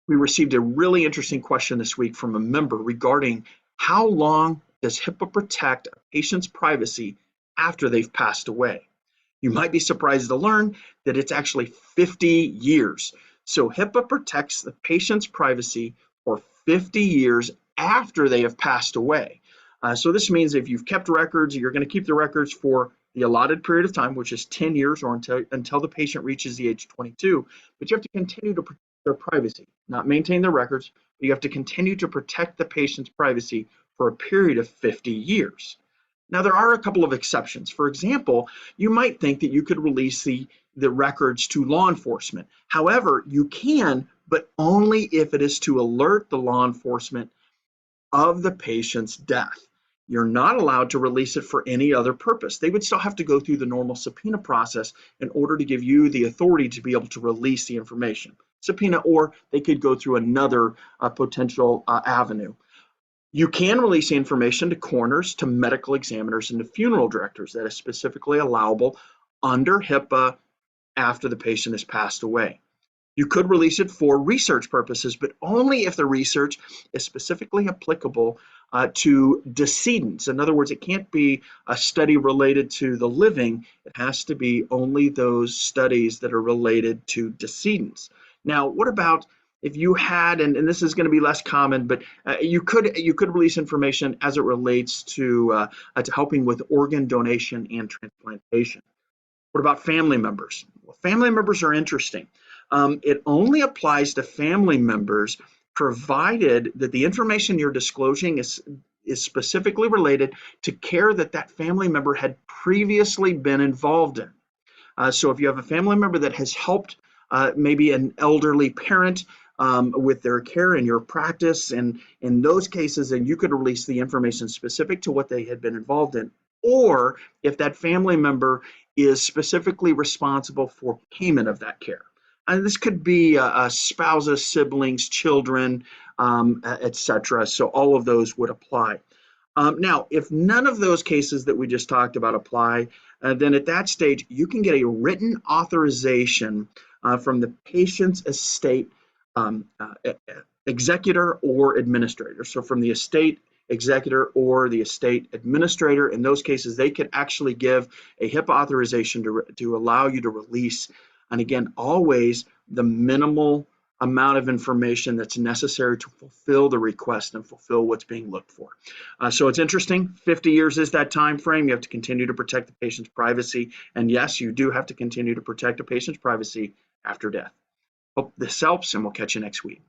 We received a really interesting question this week from a member regarding how long does HIPAA protect a patient's privacy after they've passed away? You might be surprised to learn that it's actually 50 years. So HIPAA protects the patient's privacy for 50 years after they have passed away. So this means if you've kept records, you're going to keep the records for the allotted period of time, which is 10 years or until the patient reaches the age of 22, but you have to continue to protect their privacy, not maintain their records, but you have to continue to protect the patient's privacy for a period of 50 years. Now, there are a couple of exceptions. For example, you might think that you could release the records to law enforcement. However, you can, but only if it is to alert the law enforcement of the patient's death. You're not allowed to release it for any other purpose. They would still have to go through the normal subpoena process in order to give you the authority to be able to release the information. Subpoena, or they could go through another potential avenue. You can release the information to coroners, to medical examiners, and to funeral directors. That is specifically allowable under HIPAA after the patient has passed away. You could release it for research purposes, but only if the research is specifically applicable to decedents. In other words, it can't be a study related to the living. It has to be only those studies that are related to decedents. Now, what about if you had, and this is going to be less common, but you could release information as it relates to helping with organ donation and transplantation. What about family members? Well, family members are interesting. It only applies to family members provided that the information you're disclosing is specifically related to care that family member had previously been involved in. So if you have a family member that has helped maybe an elderly parent with their care in your practice, and in those cases, then you could release the information specific to what they had been involved in. Or if that family member is specifically responsible for payment of that care. And this could be spouses, siblings, children, etc. So all of those would apply. Now, if none of those cases that we just talked about apply, then at that stage, you can get a written authorization from the patient's estate executor or administrator. So from the estate executor or the estate administrator, in those cases, they could actually give a HIPAA authorization to allow you to release, and again, always the minimal amount of information that's necessary to fulfill the request and fulfill what's being looked for. So it's interesting. 50 years is that time frame. You have to continue to protect the patient's privacy. And yes, you do have to continue to protect a patient's privacy after death. Hope this helps, and we'll catch you next week.